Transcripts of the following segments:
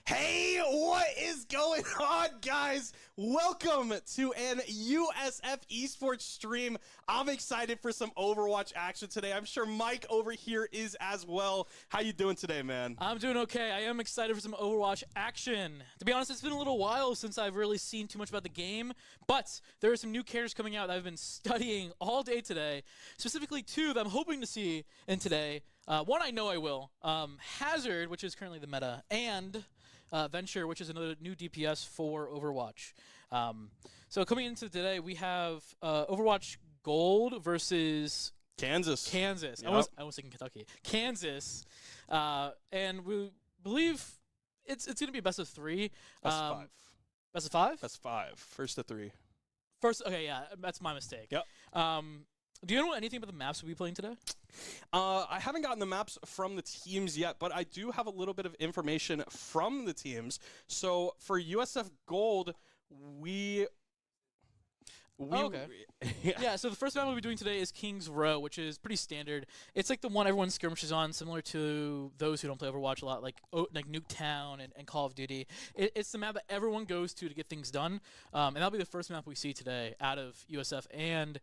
Hey, what is going on, guys? Welcome to an USF Esports stream. I'm excited for some Overwatch action today. I'm sure Mike over here is as well. How you doing today, man? I'm doing okay. I am excited for some Overwatch action. To be honest, it's been a little while since I've really seen too much about the game, but there are some new characters coming out that I've been studying all day today, specifically two that I'm hoping to see in today. One I know I will. Hazard, which is currently the meta, and Venture, which is another new DPS for Overwatch. So coming into today, we have Overwatch Gold versus Kansas. Yep. I was thinking Kentucky. Kansas. And we believe it's going to be best of 3. Best of 5. Best of 5? Best of 5. First to 3. Okay, yeah, that's my mistake. Yep. Do you know anything about the maps we'll be playing today? I haven't gotten the maps from the teams yet, but I do have a little bit of information from the teams. So for USF Gold, okay. Yeah, so the first map we'll be doing today is King's Row, which is pretty standard. It's like the one everyone skirmishes on, similar to those who don't play Overwatch a lot, like Nuketown and Call of Duty. It's the map that everyone goes to get things done, and that'll be the first map we see today out of USF and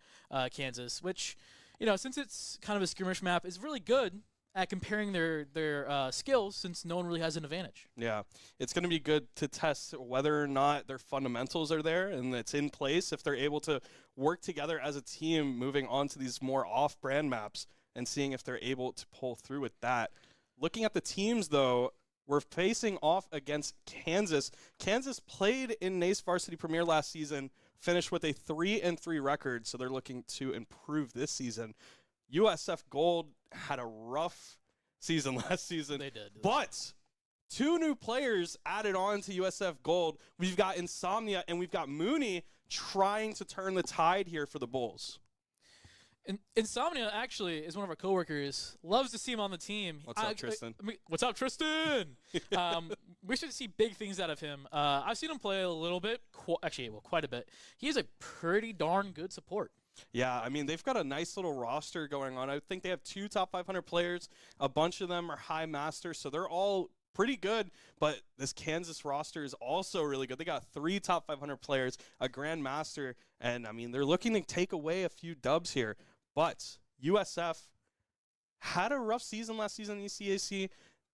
Kansas, which, you know, since it's kind of a skirmish map, is really good at comparing their skills, since no one really has an advantage. Yeah, it's going to be good to test whether or not their fundamentals are there and it's in place, if they're able to work together as a team moving on to these more off-brand maps and seeing if they're able to pull through with that. Looking at the teams, though, we're facing off against Kansas. Kansas played in NACE Varsity Premier last season, finished with a 3-3 record, so they're looking to improve this season. USF Gold had a rough season last season. They did. But 2 new players added on to USF Gold. We've got Insomnia and we've got Mooney trying to turn the tide here for the Bulls. Insomnia actually is one of our coworkers. Loves to see him on the team. What's up, Tristan? What's up, Tristan? We should see big things out of him. I've seen him play a little bit, quite a bit. He is a pretty darn good support. Yeah, I mean, they've got a nice little roster going on. I think they have 2 top 500 players. A bunch of them are high masters, so they're all pretty good, but this Kansas roster is also really good. They got 3 top 500 players, a grandmaster, and I mean, they're looking to take away a few dubs here. But USF had a rough season last season in the ECAC.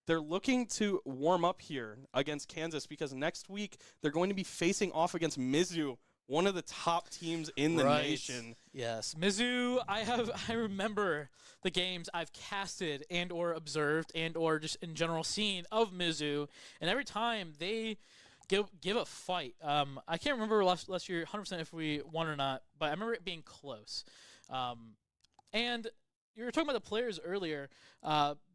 They're looking to warm up here against Kansas because next week they're going to be facing off against Mizzou, one of the top teams in the nation. Yes, Mizzou. I remember the games I've casted and or observed and or just in general seen of Mizzou, and every time they give a fight. I can't remember last year 100% if we won or not, but I remember it being close. And you were talking about the players earlier.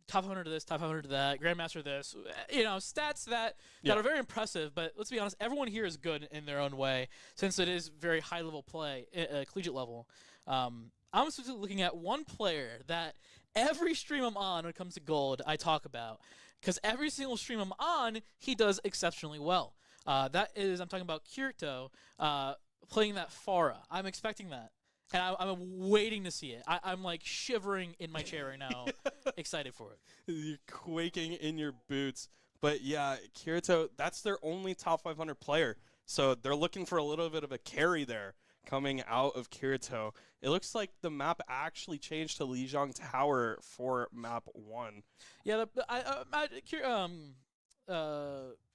Top 100 to this, top 100 to that, Grandmaster this, stats that are very impressive, but let's be honest, everyone here is good in their own way, since it is very high-level play, collegiate level. I'm specifically looking at one player that every stream I'm on when it comes to gold, I talk about, because every single stream I'm on, he does exceptionally well. I'm talking about Kirito playing that Pharah. I'm expecting that. And I'm waiting to see it. I'm like shivering in my chair right now, excited for it. You're quaking in your boots. But yeah, Kirito, that's their only top 500 player. So they're looking for a little bit of a carry there coming out of Kirito. It looks like the map actually changed to Lijiang Tower for map 1. Yeah,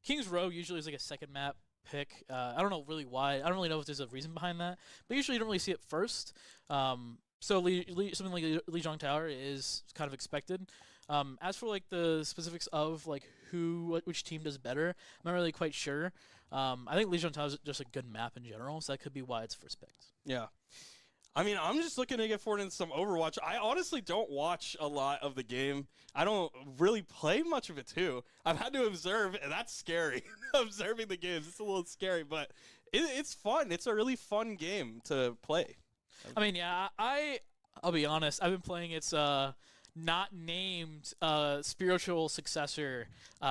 King's Row usually is like a second map pick. I don't know really why. I don't really know if there's a reason behind that, but usually you don't really see it first. So something like Lijiang Tower is kind of expected. As for like the specifics of like which team does better, I'm not really quite sure. I think Lijiang Tower is just a good map in general, so that could be why it's first picked. Yeah. I mean, I'm just looking to get forward into some Overwatch. I honestly don't watch a lot of the game. I don't really play much of it, too. I've had to observe, and that's scary. Observing the games, it's a little scary, but it's fun. It's a really fun game to play. I mean, yeah, I'll be honest. I've been playing its not named spiritual successor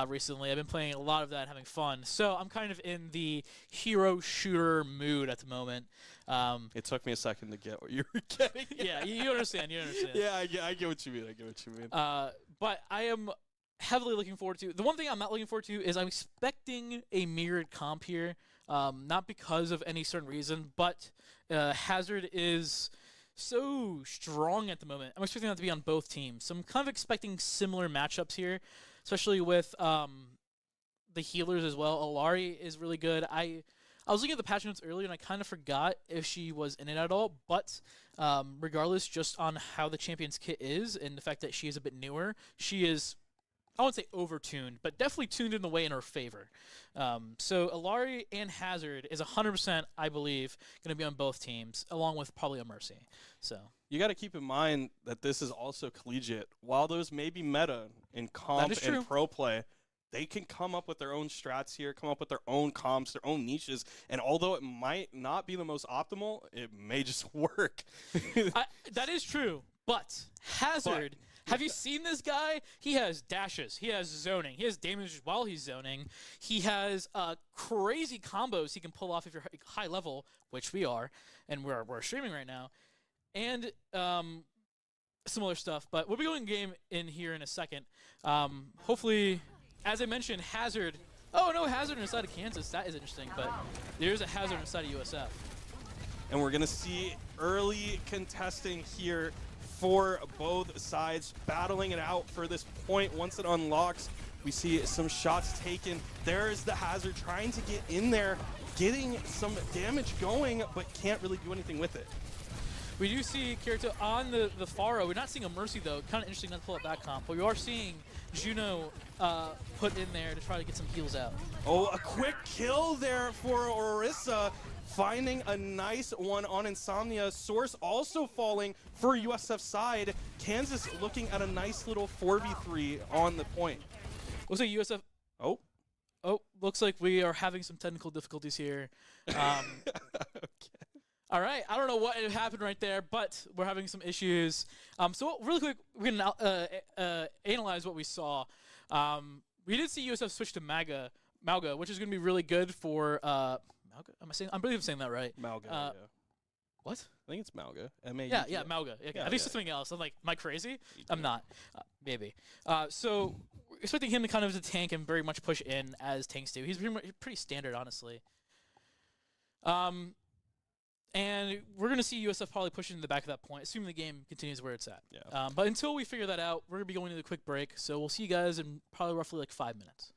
recently. I've been playing a lot of that and having fun. So I'm kind of in the hero shooter mood at the moment. It took me a second to get what you were getting. Yeah, you understand. You understand. Yeah, I get what you mean. But I am heavily looking forward to. The one thing I'm not looking forward to is I'm expecting a mirrored comp here. Not because of any certain reason, but Hazard is so strong at the moment. I'm expecting that to be on both teams. So I'm kind of expecting similar matchups here, especially with the healers as well. Alari is really good. I was looking at the patch notes earlier, and I kind of forgot if she was in it at all. But regardless, just on how the Champions kit is and the fact that she is a bit newer, she is, I wouldn't say overtuned, but definitely tuned in the way in her favor. So Alari and Hazard is 100%, I believe, going to be on both teams, along with probably a Mercy. So you got to keep in mind that this is also collegiate. While those may be meta in comp and pro play, they can come up with their own strats here, come up with their own comps, their own niches, and although it might not be the most optimal, it may just work. That is true, but Hazard... Have you seen this guy? He has dashes. He has zoning. He has damage while he's zoning. He has crazy combos he can pull off if you're high level, which we are, and we're streaming right now, and similar stuff. But we'll be going game in here in a second. Hopefully, as I mentioned, Hazard. Oh, no, Hazard inside of Kansas. That is interesting, but there's a Hazard inside of USF. And we're going to see early contesting here for both sides, battling it out for this point. Once it unlocks, we see some shots taken. There's the Hazard trying to get in there, getting some damage going, but can't really do anything with it. We do see Kirito on the Pharah. We're not seeing a Mercy, though. Kind of interesting not to pull up that comp, but we are seeing Juno put in there to try to get some heals out. Oh, a quick kill there for Orisa. Finding a nice one on Insomnia. Source also falling for USF side. Kansas looking at a nice little 4v3 on the point. Looks like USF Oh. Oh, looks like we are having some technical difficulties here. Okay. All right, I don't know what happened right there, but we're having some issues. So really quick, we can analyze what we saw. We did see USF switch to Mauga, which is going to be really good for Mauga. I believe I'm saying that right. Mauga. Yeah. What? I think it's Mauga. M-A-U-G. Yeah, Mauga. Okay. Yeah, I think it's yeah. something else. I'm like, am I crazy? I'm not. Maybe. So we're expecting him to kind of to tank and very much push in as tanks do. He's pretty standard, honestly. And we're going to see USF probably push into the back of that point, assuming the game continues where it's at. Yeah. But until we figure that out, we're going to be going to a quick break. So we'll see you guys in probably roughly like 5 minutes.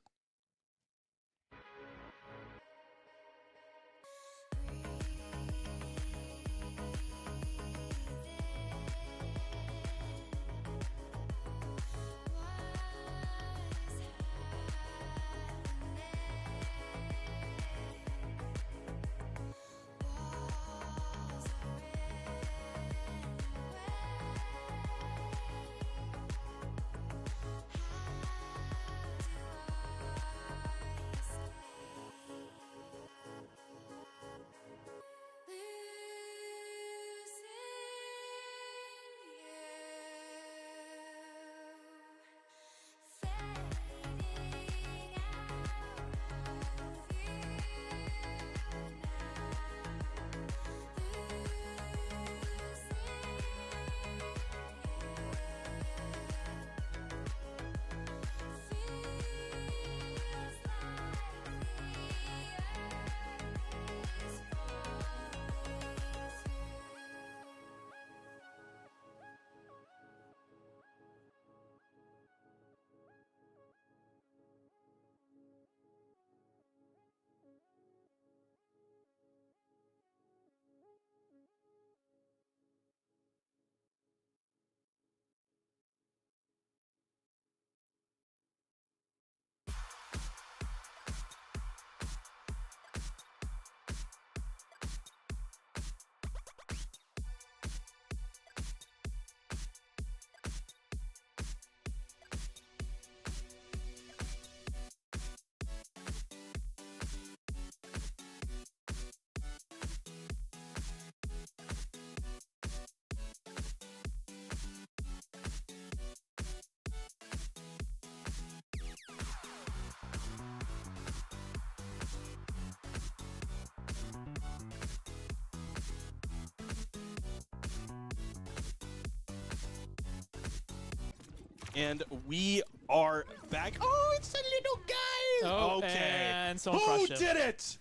And we are back. Oh, it's a little guy. Oh, okay. and someone Who crushed him. did it?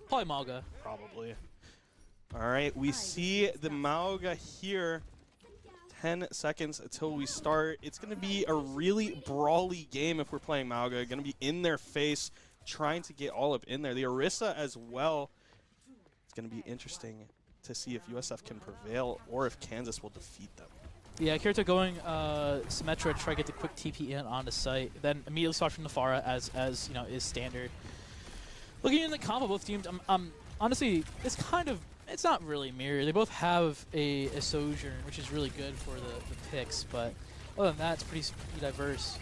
Probably Mauga. Probably. All right, we see the Mauga here. 10 seconds until we start. It's going to be a really brawly game if we're playing Mauga. Going to be in their face, trying to get all up in there. The Orisa as well. It's going to be interesting to see if USF can prevail or if Kansas will defeat them. Yeah, Kirito going Symmetra, try to get the quick TP in on the site, then immediately start from Nafara as you know is standard. Looking in the combo, both teams, honestly, it's not really mirror. They both have a Sojourn, which is really good for the picks, but other than that, it's pretty diverse.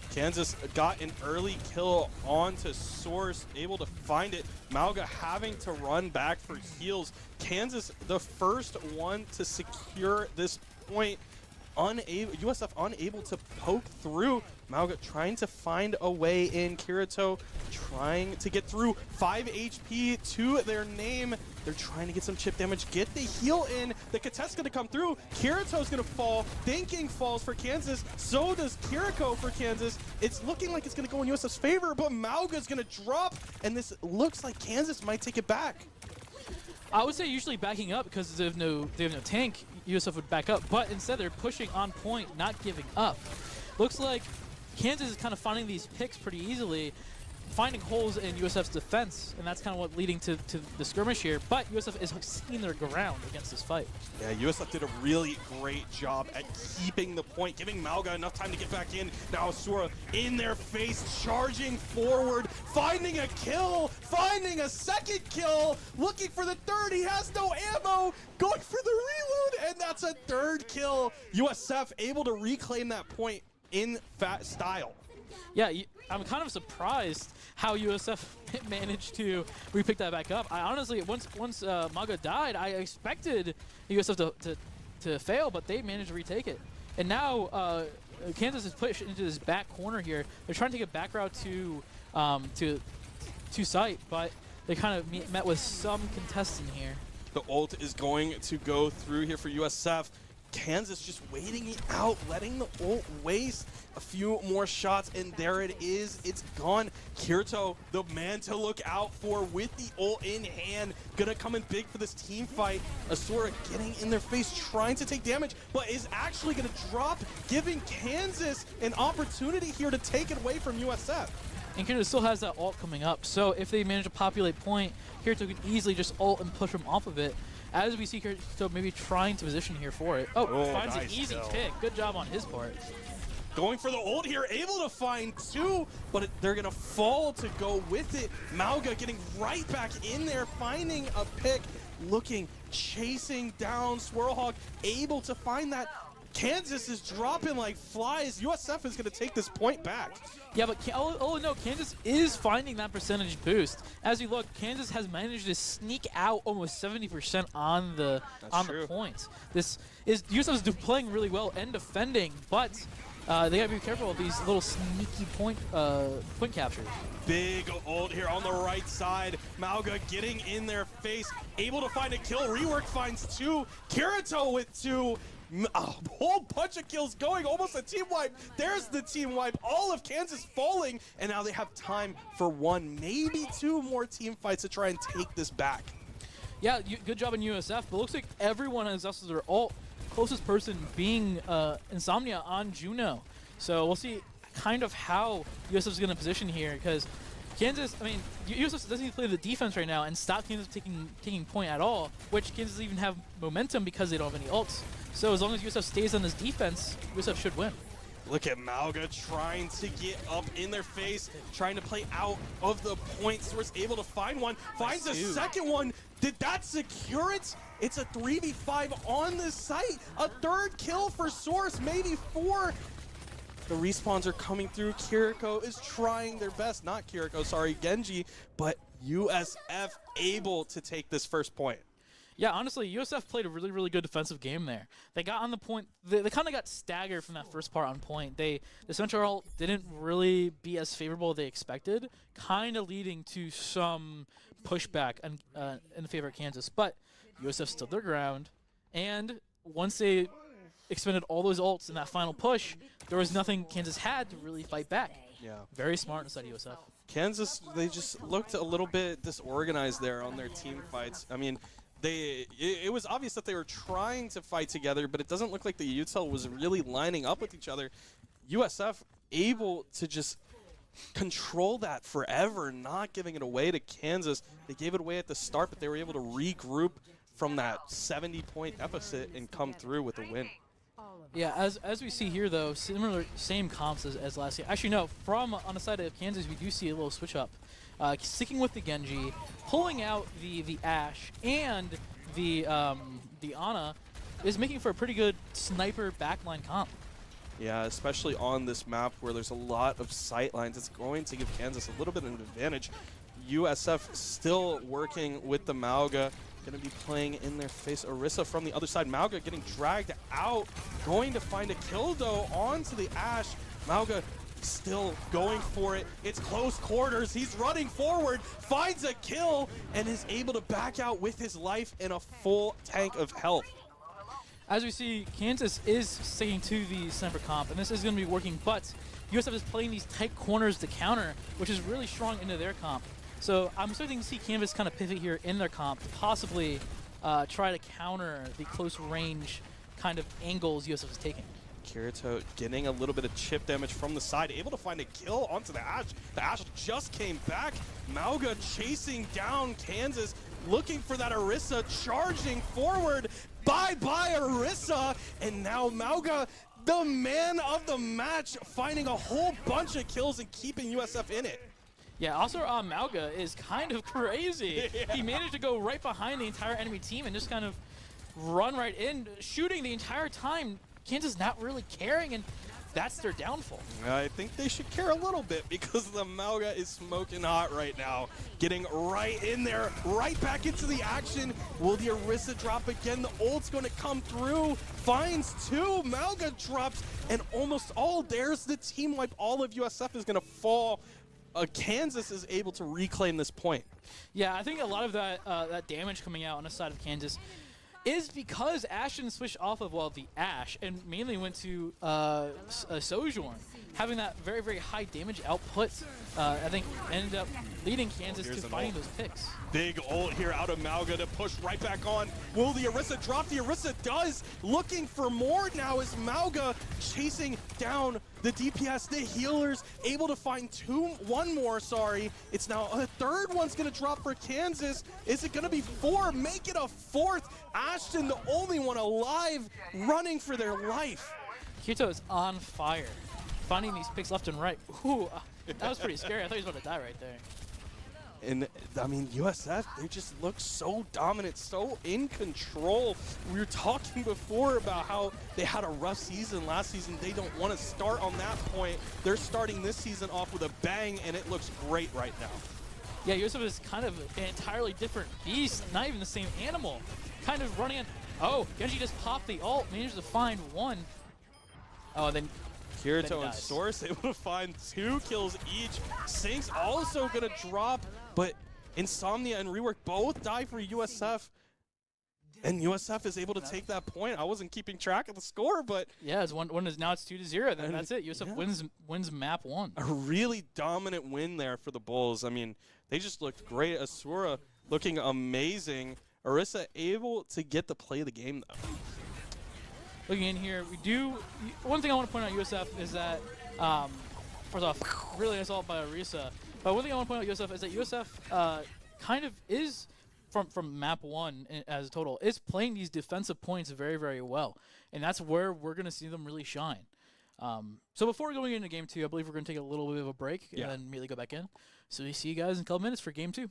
Kansas got an early kill onto Source, able to find it. Mauga having to run back for heals. Kansas, the first one to secure this point. USF unable to poke through. Mauga trying to find a way in. Kirito trying to get through. 5 HP to their name. They're trying to get some chip damage, get the heal in. The Katet's going to come through. Kirito's going to fall. Thinking falls for Kansas. So does Kiriko for Kansas. It's looking like it's going to go in USF's favor, but Mauga's going to drop. And this looks like Kansas might take it back. I would say usually backing up because they have no tank, USF would back up, but instead they're pushing on point, not giving up. Looks like Kansas is kind of finding these picks pretty easily, finding holes in USF's defense, and that's kind of what leading to the skirmish here, but USF is seeing their ground against this fight. Yeah, USF did a really great job at keeping the point, giving Mauga enough time to get back in. Now Asura in their face, charging forward, finding a kill, finding a second kill, looking for the third. He has no ammo, going for the reload, and that's a third kill. USF able to reclaim that point in fat style. Yeah, I'm kind of surprised how USF managed to re-pick that back up. I honestly, once Maga died, I expected USF to fail, but they managed to retake it. And now Kansas is pushed into this back corner here. They're trying to take a back route to site, but they kind of met with some contestant here. The ult is going to go through here for USF. Kansas just waiting it out, letting the ult waste a few more shots, and there it is. It's gone. Kirito, the man to look out for with the ult in hand. Gonna come in big for this team fight. Asura getting in their face, trying to take damage, but is actually gonna drop, giving Kansas an opportunity here to take it away from USF. And Kirito still has that ult coming up, so if they manage to populate point, Kirito can easily just ult and push him off of it. As we see Kirito maybe trying to position here for it. Oh, finds nice an easy pick. Good job on his part. Going for the ult here, able to find two, but they're gonna fall to go with it. Mauga getting right back in there, finding a pick, looking, chasing down Swirlhawk, able to find that. Kansas is dropping like flies. USF is gonna take this point back. Yeah, but no, Kansas is finding that percentage boost. As you look, Kansas has managed to sneak out almost 70% on the points. This is USF is playing really well and defending, but they gotta be careful of these little sneaky point captures. Big ult here on the right side. Mauga getting in their face, able to find a kill. Rework finds two. Kirito with two. A whole bunch of kills going, almost a team wipe. There's the team wipe. All of Kansas falling, and now they have time for one, maybe two more team fights to try and take this back. Yeah, good job in USF, but looks like everyone has exhausted their ult. Closest person being Insomnia on Juno. So we'll see kind of how USF is going to position here, because Kansas, I mean, USF doesn't even play the defense right now and stop Kansas taking point at all, which Kansas doesn't even have momentum because they don't have any ults. So as long as USF stays on this defense, USF should win. Look at Mauga trying to get up in their face, trying to play out of the point source, able to find one, finds a second one. Did that secure it? It's a 3v5 on the site. A third kill for Source, maybe four. The respawns are coming through. Kiriko is trying their best. Not Kiriko, sorry, Genji. But USF able to take this first point. Yeah, honestly, USF played a really, really good defensive game there. They got on the point. They kind of got staggered from that first part on point. The central didn't really be as favorable as they expected, kind of leading to some pushback in favor of Kansas. But USF stood their ground, and once they expended all those ults in that final push, there was nothing Kansas had to really fight back. Yeah. Very smart inside USF. Kansas, they just looked a little bit disorganized there on their team fights. I mean, it was obvious that they were trying to fight together, but it doesn't look like the util was really lining up with each other. USF able to just control that forever, not giving it away to Kansas. They gave it away at the start, but they were able to regroup from that 70-point deficit and come through with a win. Yeah, as we see here, though, same comps as last year. Actually, no, on the side of Kansas, we do see a little switch up. Sticking with the Genji, pulling out the Ashe and the Ana is making for a pretty good sniper backline comp. Yeah, especially on this map where there's a lot of sight lines, it's going to give Kansas a little bit of an advantage. USF still working with the Mauga, going to be playing in their face. Orisa from the other side. Mauga getting dragged out, going to find a kill though onto the Ashe. Mauga still going for it. It's close quarters. He's running forward, finds a kill, and is able to back out with his life and a full tank of health. As we see, Kansas is sticking to the sniper comp, and this is going to be working, but USF is playing these tight corners to counter, which is really strong into their comp. So I'm starting to see Canvas kind of pivot here in their comp to possibly try to counter the close range kind of angles USF is taking. Kirito getting a little bit of chip damage from the side, able to find a kill onto the Ashe. The Ashe just came back. Mauga chasing down Kansas, looking for that Orisa, charging forward. Bye-bye, Orisa. And now Mauga, the man of the match, finding a whole bunch of kills and keeping USF in it. Yeah, also Mauga is kind of crazy. Yeah. He managed to go right behind the entire enemy team and just kind of run right in, shooting the entire time. Kansas not really caring, and that's their downfall. I think they should care a little bit because the Mauga is smoking hot right now. Getting right in there, right back into the action. Will the Orisa drop again? The ult's going to come through. Finds two. Mauga drops, and almost all. There's the team wipe. All of USF is going to fall. Kansas is able to reclaim this point. Yeah, I think a lot of that that damage coming out on the side of Kansas is because Ashton switched off of, well, the Ashe and mainly went to Sojourn, having that very, very high damage output. I think ended up leading Kansas to finding those picks. Big ult here out of Mauga to push right back on. Will the Orisa drop? The Orisa does. Looking for more now is Mauga chasing down the DPS, the healers, able to find one more, sorry. It's now a third one's gonna drop for Kansas. Is it gonna be four? Make it a fourth. Ashton, the only one alive, running for their life. Kyoto is on fire, finding these picks left and right. Ooh, that was pretty scary. I thought he was about to die right there. And I mean, USF, they just look so dominant, so in control. We were talking before about how they had a rough season last season. They don't want to start on that point. They're starting this season off with a bang, and it looks great right now. Yeah, USF is kind of an entirely different beast, not even the same animal. Kind of running in. Oh, Genji just popped the ult, manages to find one. Oh, then Kirito and Source able to find 2 kills each. Sync's also going to drop, but Insomnia and Rework both die for USF. And USF is able to take that point. I wasn't keeping track of the score, but yeah, it's now it's 2-0. Then that's it. USF wins map 1. A really dominant win there for the Bulls. I mean, they just looked great. Asura looking amazing. Orisa able to get to play the game though. Looking in here, we do. One thing I want to point out USF is that, first off, really nice ult by Orisa. But one thing I want to point out USF is that USF kind of is, from map 1 as a total, is playing these defensive points very, very well. And that's where we're going to see them really shine. So before going into game 2, I believe we're going to take a little bit of a break and then immediately go back in. So we see you guys in a couple minutes for game 2.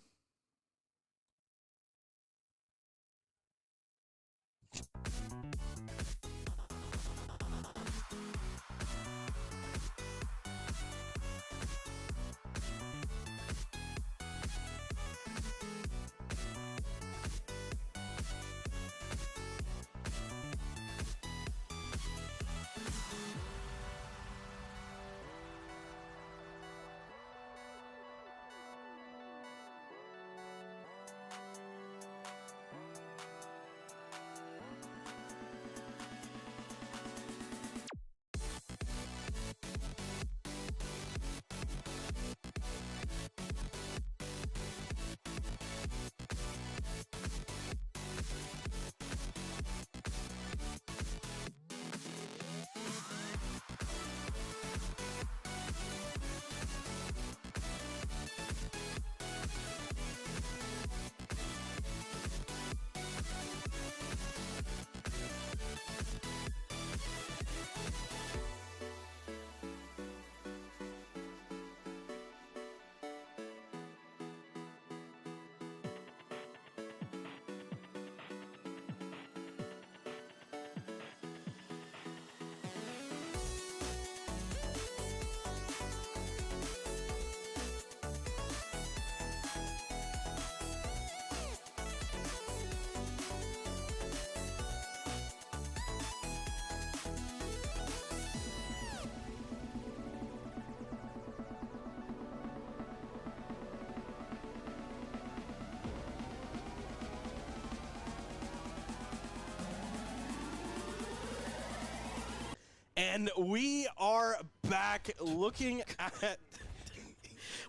And we are back looking at...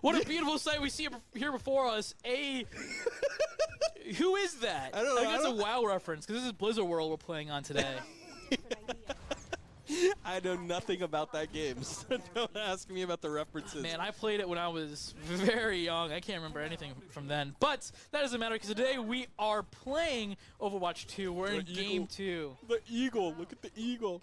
What a beautiful sight we see here before us. Who is that? I don't know. I think it's a WoW reference, because this is Blizzard World we're playing on today. I know nothing about that game, so don't ask me about the references. Man, I played it when I was very young. I can't remember anything from then. But that doesn't matter, because today we are playing Overwatch 2. We're in Game 2. The eagle. Look at the eagle.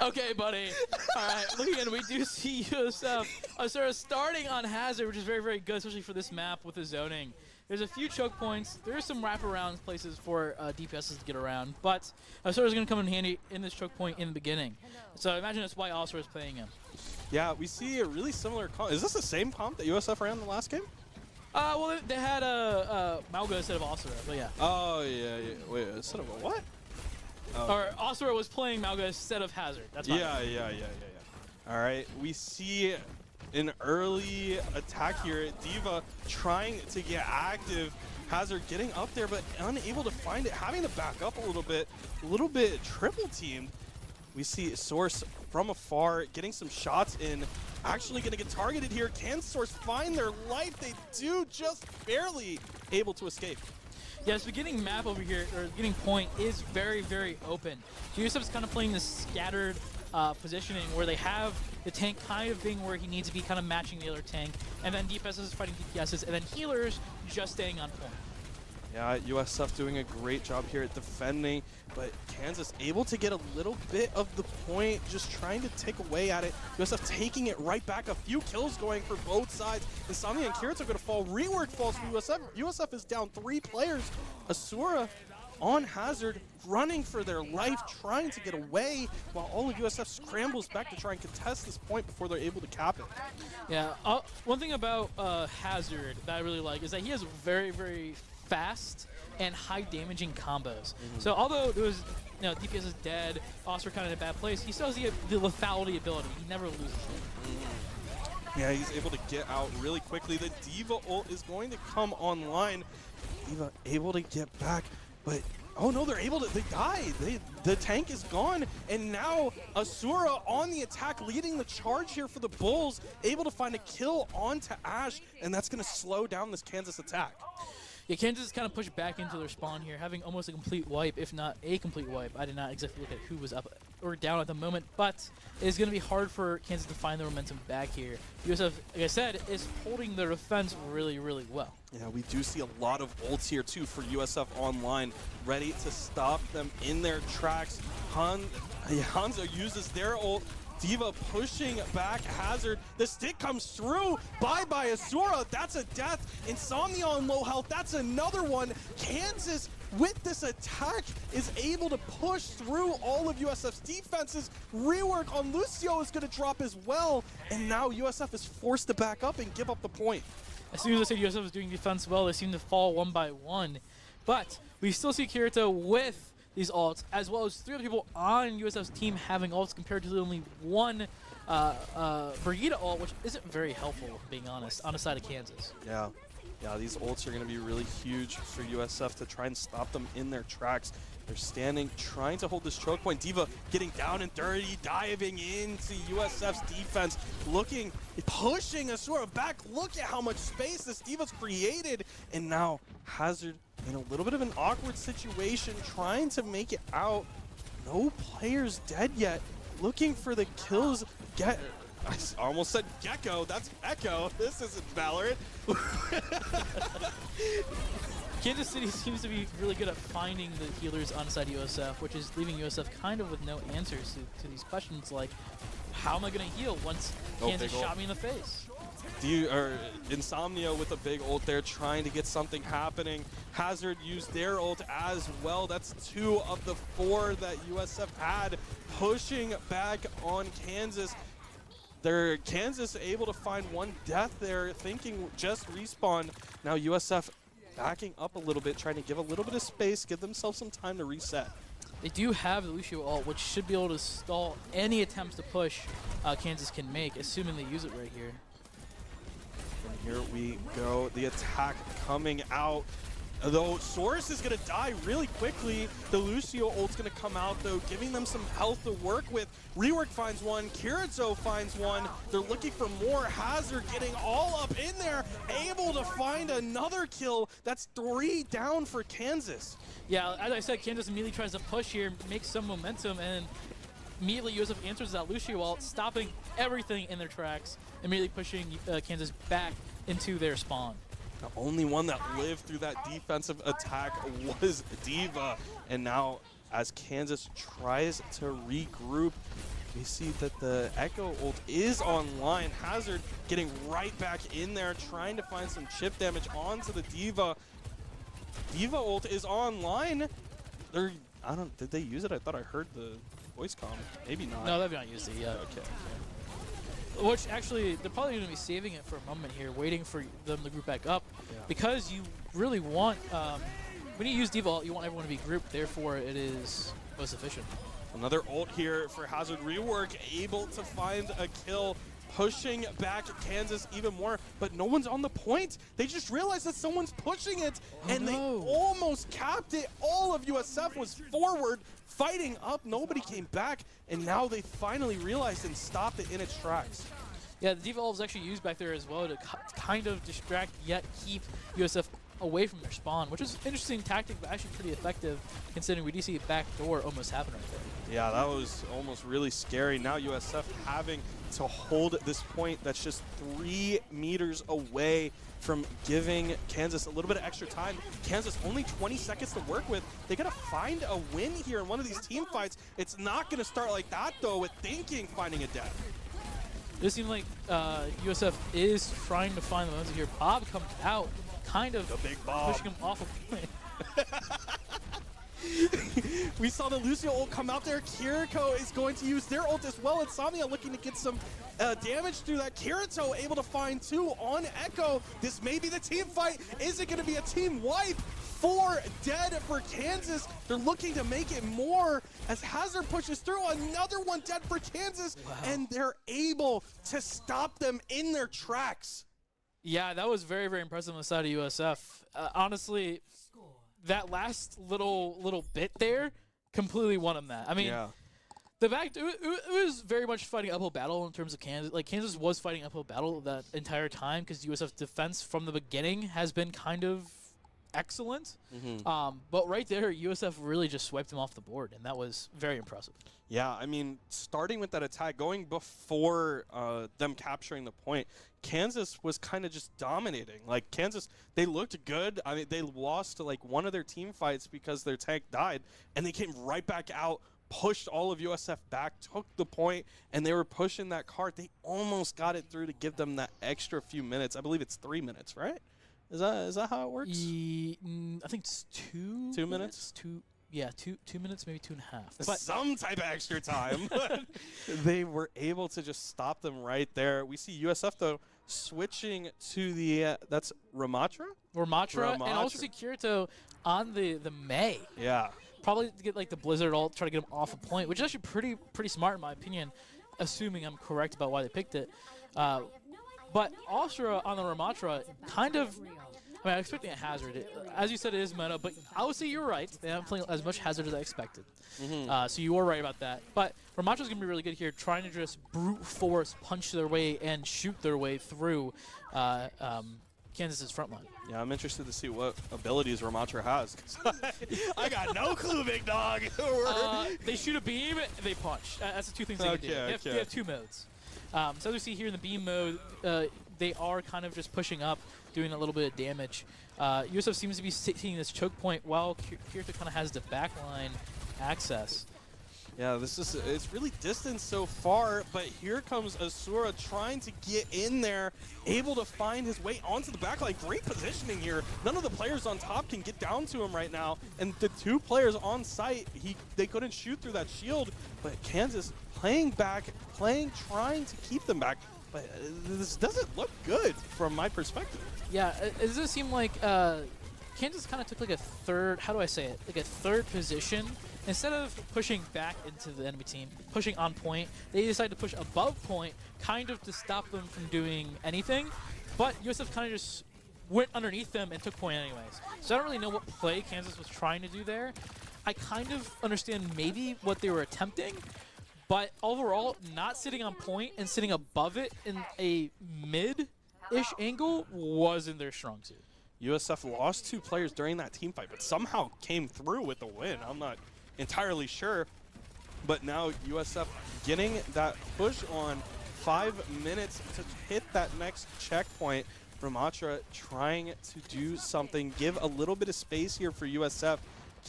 Okay, buddy. All right, looking in, we do see USF starting on Hazard, which is very, very good, especially for this map with the zoning. There's a few choke points. There are some wraparound places for DPSs to get around, but Asura is going to come in handy in this choke point in the beginning. So I imagine that's why Asura is playing him. Yeah, we see a really similar comp. Is this the same comp that USF ran in the last game? Well, they had Mauga instead of Asura, but yeah. Oh, yeah. Wait, instead of a what? Oh. Or Asura was playing Mauga instead of Hazard. That's fine. Yeah. All right, we see an early attack here. Diva trying to get active. Hazard getting up there, but unable to find it. Having to back up a little bit triple teamed. We see Source from afar getting some shots in. Actually going to get targeted here. Can Source find their life? They do, just barely able to escape. Yeah, this beginning map over here, or beginning point, is very, very open. USF is kind of playing this scattered positioning where they have the tank kind of being where he needs to be, kind of matching the other tank, and then DPSs is fighting DPSs, and then healers just staying on point. Yeah, USF doing a great job here at defending, but Kansas able to get a little bit of the point, just trying to take away at it. USF taking it right back. A few kills going for both sides. Insomnia and Kirito are going to fall. Rework falls for USF. USF is down 3 players. Asura on Hazard, running for their life, trying to get away, while all of USF scrambles back to try and contest this point before they're able to cap it. Yeah, one thing about Hazard that I really like is that he has very, very fast and high damaging combos. So although there was, DPS is dead, Oscar kind of in a bad place, he still has the lethality ability. He never loses it. Yeah, he's able to get out really quickly. The Diva ult is going to come online. Diva able to get back, but oh no, they died. The tank is gone, and now Asura on the attack, leading the charge here for the Bulls, able to find a kill onto Ash, and that's going to slow down this Kansas attack. Yeah, Kansas is kind of pushed back into their spawn here, having almost a complete wipe, if not a complete wipe. I did not exactly look at who was up or down at the moment, but it is going to be hard for Kansas to find their momentum back here. USF, like I said, is holding their defense really, really well. Yeah, we do see a lot of ults here, too, for USF Online, ready to stop them in their tracks. Hanzo uses their ult. Diva pushing back Hazard. The stick comes through. Bye-bye Asura. That's a death. Insomnia on low health. That's another one. Kansas, with this attack, is able to push through all of USF's defenses. Rework on Lucio is going to drop as well. And now USF is forced to back up and give up the point. As soon as I said USF was doing defense well, they seem to fall one by one. But we still see Kirito with these ults, as well as 3 other people on USF's team having ults compared to only one Brigitte ult, which isn't very helpful, being honest, on the side of Kansas. Yeah, these ults are going to be really huge for USF to try and stop them in their tracks. They're standing, trying to hold this choke point. Diva getting down and dirty, diving into USF's defense, pushing Asura back. Look at how much space this Diva's created. And now Hazard in a little bit of an awkward situation, trying to make it out. No players dead yet. Looking for the kills. I almost said Gecko. That's Echo. This isn't Valorant. Kansas City seems to be really good at finding the healers on side USF, which is leaving USF kind of with no answers to these questions like, how am I going to heal once Kansas shot me in the face? Insomnia with a big ult there, trying to get something happening. Hazard used their ult as well. That's 2 of the 4 that USF had, pushing back on Kansas. Kansas able to find 1 death there, thinking just respawn. Now USF backing up a little bit, trying to give a little bit of space, give themselves some time to reset. They do have the Lucio ult, which should be able to stall any attempts to push Kansas can make, assuming they use it right here. And here we go, the attack coming out. Though Source is going to die really quickly, the Lucio ult's going to come out, though, giving them some health to work with. Rework finds 1, Kirito finds 1. They're looking for more. Hazard getting all up in there, able to find another kill. That's 3 down for Kansas. Yeah, as I said, Kansas immediately tries to push here, make some momentum, and immediately USF answers that Lucio ult, stopping everything in their tracks, immediately pushing Kansas back into their spawn. The only one that lived through that defensive attack was Diva. And now, as Kansas tries to regroup, We see that the Echo ult is online. Hazard getting right back in there, trying to find some chip damage onto the D.Va. D.Va ult is online. Did they use it? I thought I heard the voice comm. Maybe not. No, they've not used it yet. Okay. Which actually, they're probably going to be saving it for a moment here, waiting for them to group back up, because you really want, when you use D.Va, you want everyone to be grouped. Therefore, it is most efficient. Another ult here for Hazard Rework, able to find a kill, pushing back Kansas even more, but no one's on the point. They just realized that someone's pushing it, and they almost capped it. All of USF was forward, fighting up. Nobody came back, and now they finally realized and stopped it in its tracks. Yeah, the D.Va ult is actually used back there as well to kind of distract yet keep USF away from their spawn, which is an interesting tactic, but actually pretty effective considering we do see a back door almost happen right there. Yeah, that was almost really scary. Now USF having to hold this point that's just 3 meters away from giving Kansas a little bit of extra time. Kansas only 20 seconds to work with. They gotta find a win here in one of these team fights. It's not gonna start like that though, with Thinking finding a death. It seems like USF is trying to find the momentum here. Bob comes out, kind of the big Bob pushing him off a point. We saw the Lucio ult come out there. Kiriko is going to use their ult as well. Insomnia looking to get some damage through that. Kirito able to find 2 on Echo. This may be the team fight. Is it going to be a team wipe? 4 dead for Kansas. They're looking to make it more as Hazard pushes through. Another one dead for Kansas. Wow. And they're able to stop them in their tracks. Yeah, that was very, very impressive on the side of USF. Honestly, that last little bit there completely won them that. I mean, it was very much fighting uphill battle in terms of Kansas. Like, Kansas was fighting uphill battle that entire time because USF's defense from the beginning has been kind of excellent. But right there, USF really just swiped them off the board, and that was very impressive. Yeah, I mean, starting with that attack, going before them capturing the point, Kansas was kind of just dominating. Like, Kansas, they looked good. I mean, they lost to, like, one of their team fights because their tank died, and they came right back out, pushed all of USF back, took the point, and they were pushing that cart. They almost got it through to give them that extra few minutes. I believe it's 3 minutes, right? Is that how it works? I think it's 2 minutes? Yeah, 2 minutes, maybe 2.5. But some type of extra time. They were able to just stop them right there. We see USF, though, switching to the, that's Ramatra, and also see Kirito on the May. Yeah. Probably to get, like, the Blizzard ult, try to get him off a point, which is actually pretty smart in my opinion, assuming I'm correct about why they picked it. But Asura on the Ramatra kind of, I mean, I'm expecting a Hazard. As you said, it is meta, but I would say you're right. They haven't played as much Hazard as I expected. So you were right about that. But Ramatra's going to be really good here, trying to just brute force, punch their way, and shoot their way through Kansas's front line. Yeah, I'm interested to see what abilities Ramatra has. I got no clue, big dog. They shoot a beam, they punch. That's the 2 things they can do. They have 2 modes. So as we see here in the beam mode, they are kind of just pushing up, doing a little bit of damage. USF seems to be taking this choke point while Kirito kind of has the backline access. Yeah, it's really distant so far, but here comes Asura trying to get in there, able to find his way onto the backline. Great positioning here. None of the players on top can get down to him right now, and the 2 players on site, they couldn't shoot through that shield, but Kansas playing back, trying to keep them back, but this doesn't look good from my perspective. Yeah, it does seem like Kansas kind of took like a third, how do I say it, like a third position. Instead of pushing back into the enemy team, pushing on point, they decided to push above point, kind of to stop them from doing anything. But USF kind of just went underneath them and took point anyways. So I don't really know what play Kansas was trying to do there. I kind of understand maybe what they were attempting, but overall, not sitting on point and sitting above it in a mid-ish angle wasn't their strong suit. USF lost 2 players during that team fight, but somehow came through with the win. I'm not entirely sure, but now USF getting that push on 5 minutes to hit that next checkpoint. Ramatra trying to do something, give a little bit of space here for USF.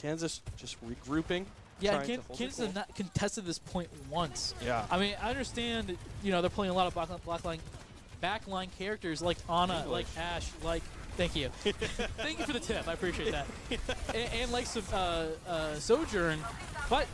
Kansas just regrouping, Yeah, trying and to hold Kansas it has not contested this point once. Yeah. I mean, I understand, you know, they're playing a lot of backline characters like Ana, like Ashe, like. Thank you. Thank you for the tip. I appreciate that. And like some Sojourn, but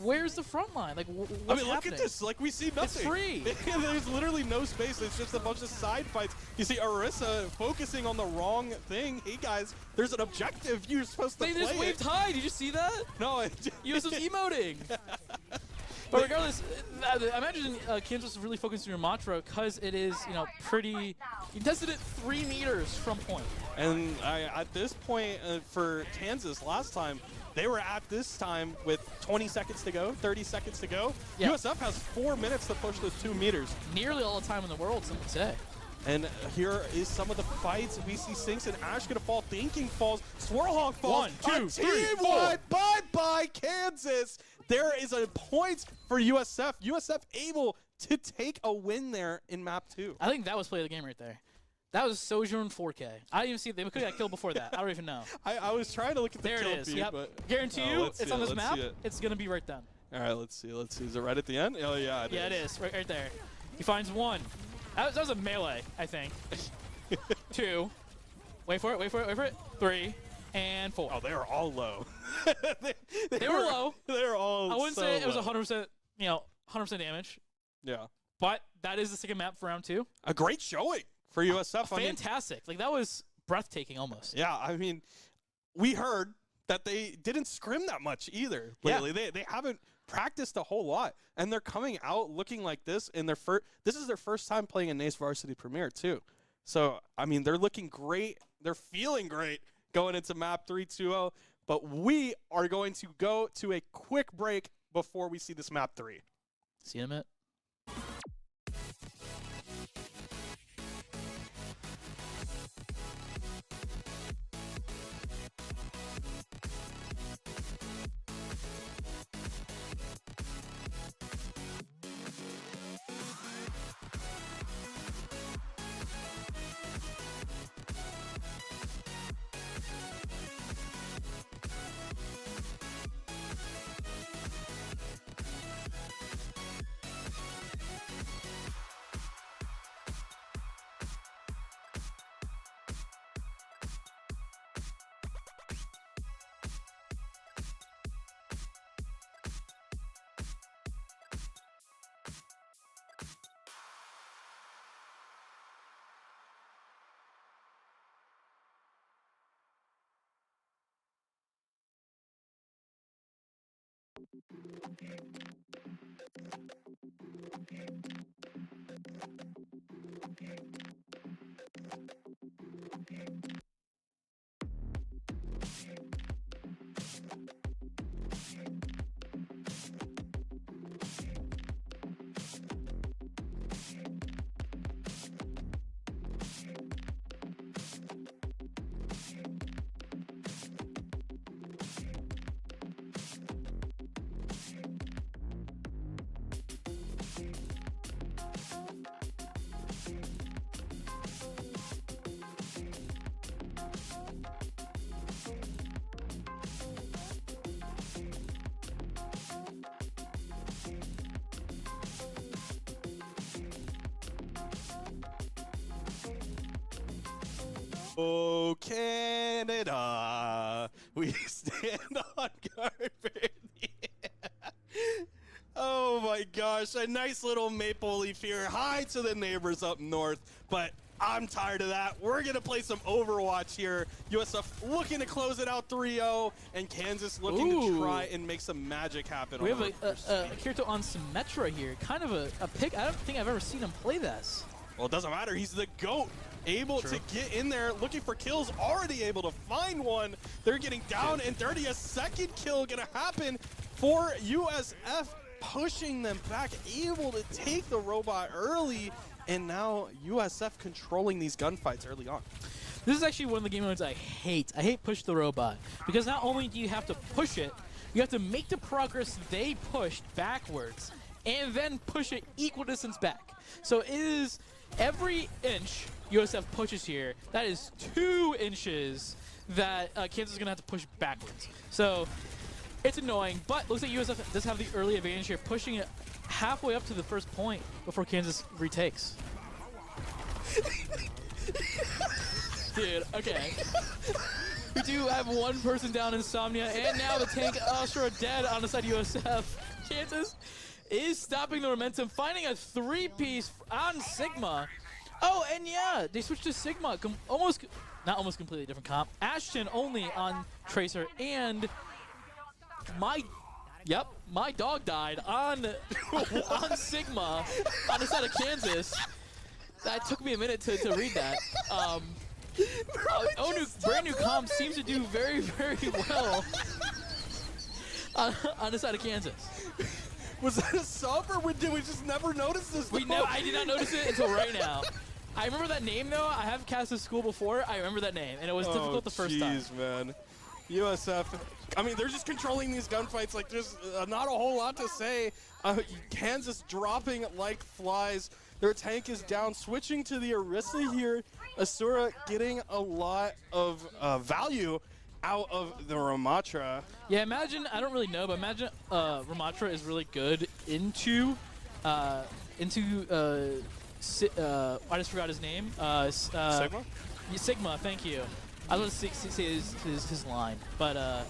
where's the front line? Like, what's look happening? at this. Like, we see nothing. It's free. There's literally no space. It's just a bunch of side fights. You see Arissa focusing on the wrong thing. Hey, guys, there's an objective. You're supposed to play They just waved high. Did you see that? No. USF's emoting. But regardless, I imagine Kansas is really focusing on Matra because it is, you know, pretty. He tested it 3 meters from point. And at this point for Kansas last time, they were at this time with 20 seconds to go, 30 seconds to go. Yeah. USF has 4 minutes to push those 2 meters. Nearly all the time in the world, some would say. And here is some of the fights. We see Sinks and Ashe gonna fall. Thinking falls. Swirlhawk falls. 1, 2, 3, 4. Bye-bye, Kansas. There is a point for USF. USF able to take a win there in map 2. I think that was play of the game right there. That was Sojourn 4K. I didn't even see it. They could have got killed before that. I don't even know. I was trying to look at the There kill it is. feed, Yep. but Guarantee you, it's on this map. It's going to be right then. All right, let's see. Let's see. Is it right at the end? Oh, yeah, it is. Yeah, it is. Right there. He finds 1. That was a melee, I think. 2. Wait for it. Wait for it. Wait for it. 3. And 4. Oh, they are all low. they were low. They're all I wouldn't so say it was low. 100%, you know, 100% damage. Yeah. But that is the second map for round 2. A great showing for USF. Fantastic. Like, that was breathtaking almost. Yeah, I mean, we heard that they didn't scrim that much either lately. Yeah. They haven't practiced a whole lot, and they're coming out looking like this in their first. This is their first time playing a NACE Varsity Premier too. So I mean, they're looking great. They're feeling great going into map 3-2-0. But we are going to go to a quick break before we see this map 3. See you in a minute. Oh, Canada, we stand on guard. Oh my gosh, a nice little maple leaf here. Hi to the neighbors up north, but I'm tired of that. We're going to play some Overwatch here. USF looking to close it out 3-0, and Kansas looking to try and make some magic happen. We have a character on Symmetra here. Kind of a pick. I don't think I've ever seen him play this. Well, it doesn't matter. He's the GOAT. Able to get in there, looking for kills, already able to find one. They're getting down and dirty. A second kill gonna happen for USF, pushing them back, able to take the robot early, and now USF controlling these gunfights early on. This is actually one of the game modes I hate. I hate push the robot, because not only do you have to push it, you have to make the progress they pushed backwards, and then push it equal distance back. So it is every inch USF pushes here, that is 2 inches that Kansas is going to have to push backwards. So it's annoying, but looks like USF does have the early advantage here, pushing it halfway up to the first point before Kansas retakes. Dude, okay. We do have one person down, Insomnia, and now the tank Ashura dead on the side of USF. Kansas is stopping the momentum, finding a 3-piece on Sigma. Oh, and yeah, they switched to Sigma. Not almost completely different comp. Ashton only on Tracer, and my dog died on Sigma on the side of Kansas. That took me a minute to read that. Brand new comp seems to do very, very well on the side of Kansas. Was that a sub, or did we just never notice this? I did not notice it until right now. I remember that name, though. I have cast this school before. I remember that name, and it was difficult the first time. Jeez, man. USF, I mean, they're just controlling these gunfights. Like, there's not a whole lot to say. Kansas dropping like flies. Their tank is down. Switching to the Orisa here. Asura getting a lot of value out of the Ramatra. Yeah, imagine, I don't really know, but imagine Ramatra is really good into I just forgot his name. Sigma? Sigma, thank you. I was going to say his line. But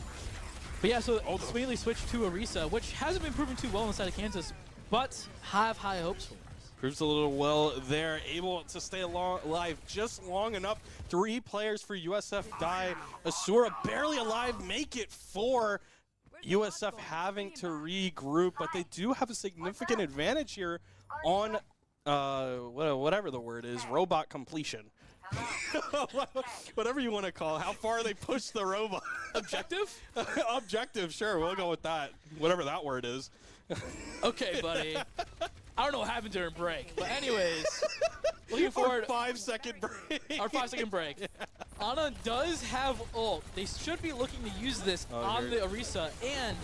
yeah, so immediately switched to Orisa, which hasn't been proven too well on the side of Kansas, but have high hopes for. Proves a little well there, able to stay alive just long enough. 3 players for USF die. Asura barely alive, make it 4. USF having to regroup, but they do have a significant advantage here on whatever the word is, robot completion. Whatever you want to call it, how far they push the robot. Objective? Objective, sure, we'll go with that. Whatever that word is. Okay, buddy. I don't know what happened during break, but anyways, looking forward. Our 5-second break. Our 5-second break. Yeah. Ana does have ult. They should be looking to use this on the Orisa, and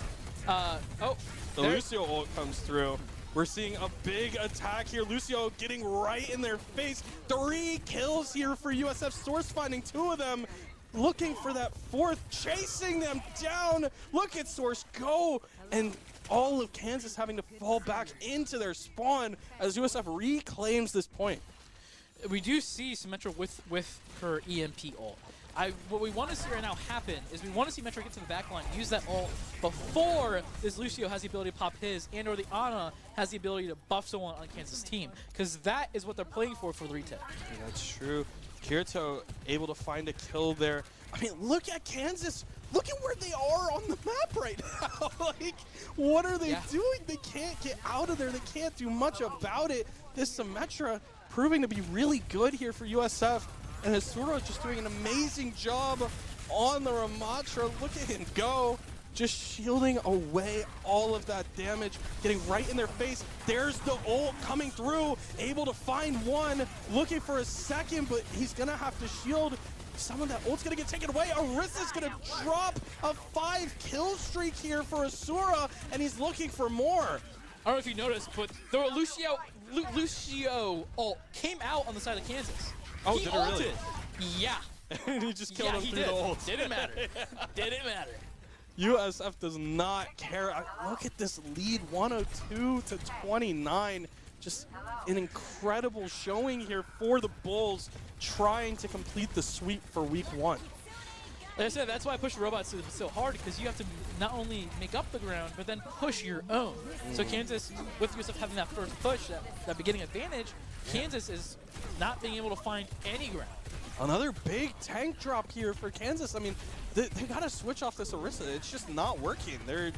the Lucio ult comes through. We're seeing a big attack here. Lucio getting right in their face. 3 kills here for USF. Source finding 2 of them. Looking for that 4th, chasing them down. Look at Source go, and all of Kansas having to fall back into their spawn as USF reclaims this point. We do see Symmetra with her EMP ult. What we want to see right now happen is we want to see Metro get to the back line, use that ult before this Lucio has the ability to pop his, and or the Ana has the ability to buff someone on Kansas' team, because that is what they're playing for the retake. Yeah, that's true. Kirito able to find a kill there. I mean, look at Kansas. Look at where they are on the map right now. Like, what are they doing? They can't get out of there. They can't do much about it. This Symmetra proving to be really good here for USF. And Asura just doing an amazing job on the Ramatra. Look at him go. Just shielding away all of that damage, getting right in their face. There's the ult coming through, able to find one, looking for a second, but he's gonna have to shield. Some of that ult's gonna get taken away. Orisa's gonna drop a 5-kill streak here for Asura, and he's looking for more. I don't know if you noticed, but the Lucio ult came out on the side of Kansas. Oh, did it really? Yeah. And he just killed him through the ult. Didn't matter. Didn't matter. USF does not care. Look at this lead, 102 to 29. Just an incredible showing here for the Bulls, trying to complete the sweep for week 1. Like I said, that's why I push the robots so hard, because you have to not only make up the ground, but then push your own. So Kansas, with USF having that first push, that beginning advantage, Kansas is not being able to find any ground. Another big tank drop here for Kansas. I mean, they got to switch off this Orisa. It's just not working. They're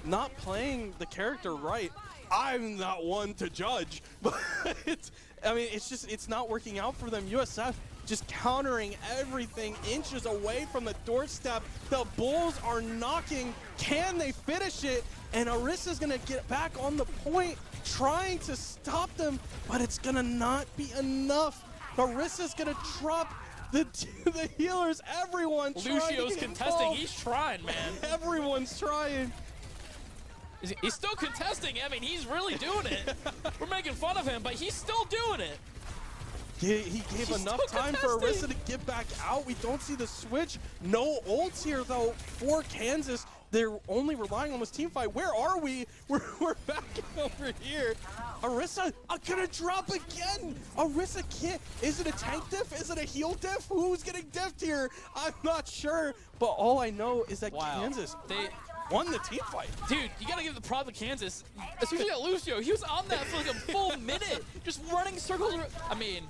not playing the character right. I'm not one to judge, but it's not working out for them. USF just countering everything inches away from the doorstep. The Bulls are knocking. Can they finish it? And Orisa's gonna get back on the point, trying to stop them, but it's gonna not be enough. Orisa's gonna drop the healers. Everyone Lucio's contesting. He's trying, man. Everyone's trying. He's still contesting. I mean, he's really doing it. We're making fun of him, but he's still doing it. He gave She's enough still time for contesting. Orisa to get back out. We don't see the switch. No ults here, though, for Kansas. They're only relying on this team fight. Where are we? We're back over here. Orisa gonna drop again. Orisa can't. Is it a tank diff? Is it a heal diff? Who's getting diffed here? I'm not sure. But all I know is that Kansas won the team fight. Dude, you gotta give the prod to Kansas, especially at Lucio. He was on that for like a full minute, just running circles. I mean,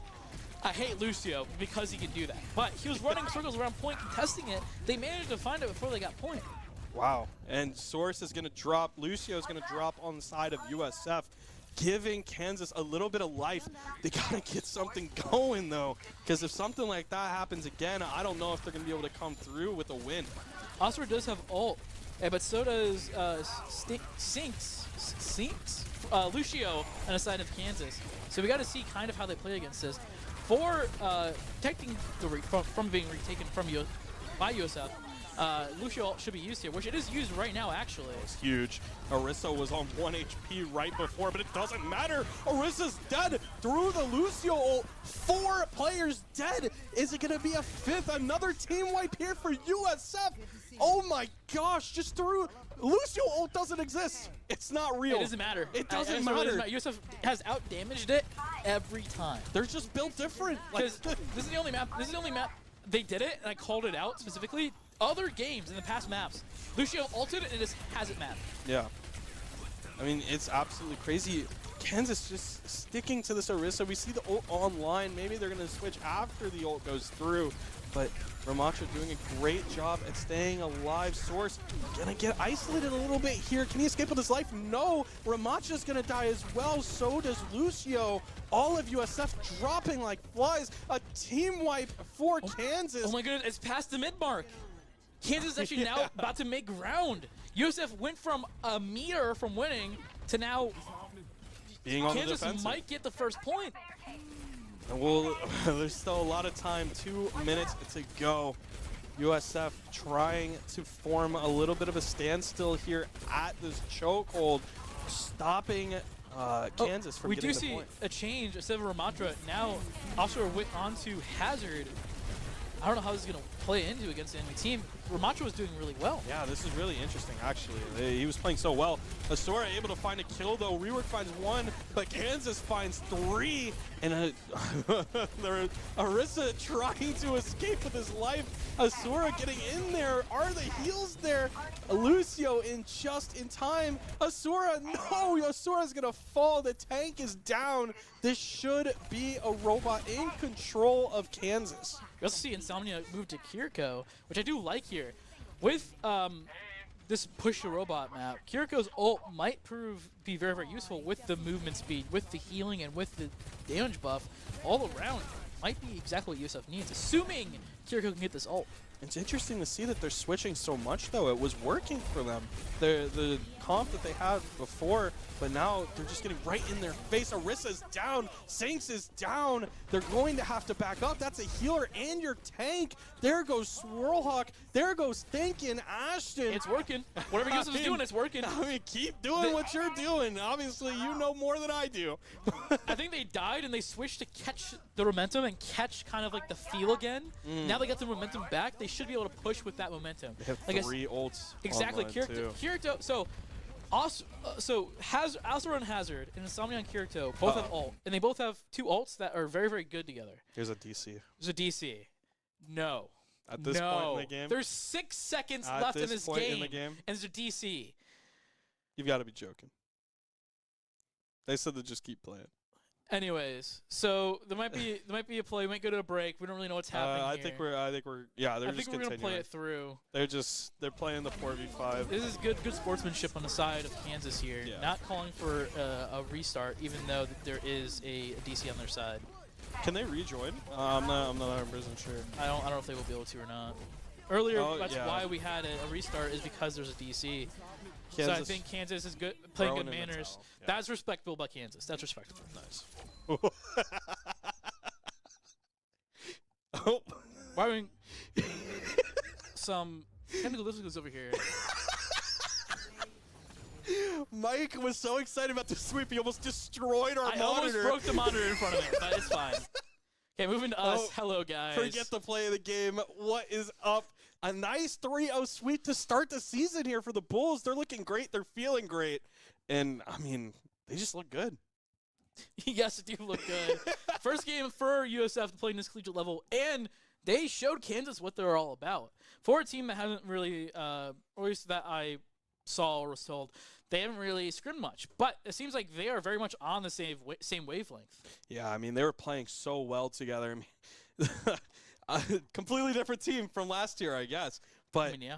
I hate Lucio because he can do that, but he was running circles around point, contesting it. They managed to find it before they got point. Wow. And Source is going to drop. Lucio is going to drop on the side of USF, giving Kansas a little bit of life. They got to get something going, though, because if something like that happens again, I don't know if they're going to be able to come through with a win. Oscar does have ult, but so does Lucio on the side of Kansas. So we got to see kind of how they play against this. For protecting the from being retaken from by USF, Lucio should be used here, which it is used right now, actually. It's huge. Orisa was on 1 HP right before, but it doesn't matter. Orisa's dead through the Lucio ult. 4 players dead. Is it going to be a 5th? Another team wipe here for USF. Oh my gosh, just through. Lucio ult doesn't exist. It's not real. It doesn't matter. It doesn't matter. USF has out-damaged it every time. They're just built different. Because this is the only map. They did it, and I called it out specifically. Other games in the past maps, Lucio ulted and it just hasn't mattered. Yeah. I mean, it's absolutely crazy. Kansas just sticking to this Orisa. We see the ult online. Maybe they're going to switch after the ult goes through. But Ramacha doing a great job at staying alive. Source going to get isolated a little bit here. Can he escape with his life? No. Ramacha's going to die as well. So does Lucio. All of USF dropping like flies. A team wipe for Kansas. Oh my goodness, it's past the mid-mark. Kansas is actually now about to make ground. USF went from a meter from winning to now being on Kansas the defensive. might get the first point. Well, there's still a lot of time. 2 minutes to go. USF trying to form a little bit of a standstill here at this chokehold, stopping Kansas from getting the point. We do see a change. Instead of Ramatra, now also went on to Hazard. I don't know how this is going to play into against the enemy team. Ramatra was doing really well. Yeah, this is really interesting, actually. He was playing so well. Asura able to find a kill, though. Rework finds 1, but Kansas finds 3. And Orisa trying to escape with his life. Asura getting in there. Are the heals there? Lucio in just in time. Asura, no! Asura's going to fall. The tank is down. This should be a robot in control of Kansas. We also see Insomnia move to Kiriko, which I do like here. With this push a robot map, Kiriko's ult might be very, very useful with the movement speed, with the healing, and with the damage buff all around. Might be exactly what USF needs, assuming Kiriko can get this ult. It's interesting to see that they're switching so much, though. It was working for them. The comp that they had before, but now they're just getting right in their face. Orisa's down. Saints is down. They're going to have to back up. That's a healer and your tank. There goes Swirlhawk. There goes Thinkin' Ashton. It's working. Whatever USF is doing, it's working. I mean, keep doing what you're doing. Obviously, you know more than I do. I think they died and they switched to catch the momentum and catch kind of like the feel again. Now they got the momentum back. They should be able to push with that momentum. They have like 3 ults. Exactly. Kirito. So Asura and Hazard and Insomnia and Kirito both have ult, and they both have 2 ults that are very, very good together. Here's a DC. There's a DC. No. At this point in the game? There's 6 seconds left in this game, and there's a DC. You've got to be joking. They said to just keep playing. Anyways, so there might be a play. We might go to a break. We don't really know what's happening. I think we're yeah. They're just we're continuing. gonna play it through. They're playing the 4v5. This is good sportsmanship on the side of Kansas here. Yeah. Not calling for a restart, even though there is a DC on their side. Can they rejoin? I'm not 100% sure. I don't know if they will be able to or not. Earlier, that's why we had a restart is because there's a DC. So I think Kansas is good, playing good manners. Yeah. That's respectable by Kansas. That's respectable. Nice. Oh. We're having some technical difficulties over here. Mike was so excited about the sweep, he almost destroyed our monitor. I almost broke the monitor in front of him, but it's fine. Okay, moving to us. Oh, Hello, guys. Forget the play of the game. What is up? A nice 3-0 sweep to start the season here for the Bulls. They're looking great. They're feeling great. And, I mean, they just look good. Yes, it do look good. First game for USF to play in this collegiate level, and they showed Kansas what they're all about. For a team that hasn't really, or at least that I saw or was told, they haven't really scrimmed much. But it seems like they are very much on the same wavelength. Yeah, I mean, they were playing so well together. I mean, a completely different team from last year, I guess. But I mean, yeah.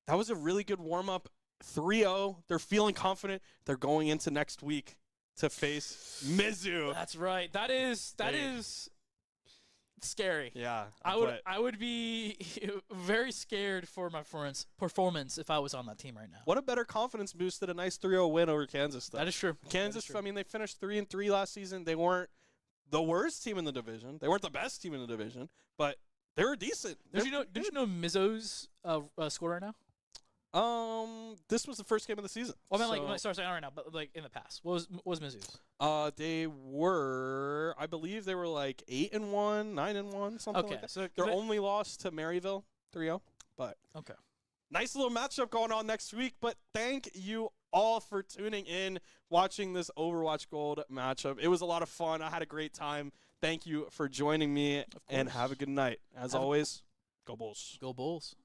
that was a really good warm-up. 3-0. They're feeling confident. They're going into next week to face Mizzou. That's right. That is scary. Yeah. I would be very scared for my performance if I was on that team right now. What a better confidence boost than a nice 3-0 win over Kansas, though. That is true. Kansas, That is true. I mean, they finished 3-3 last season. They weren't the worst team in the division. They weren't the best team in the division, but they were decent. Did you know Mizzo's score right now? This was the first game of the season. Well, I mean, sorry, not right now, but like in the past. What was Mizzou's? They were, I believe they were like 8-1, 9-1, something Okay, like that. so Their only loss to Maryville, 3-0. But okay. nice little matchup going on next week. But thank you all for tuning in, watching this Overwatch Gold matchup. It was a lot of fun. I had a great time. Thank you for joining me, and have a good night. As always, go Bulls. Go Bulls.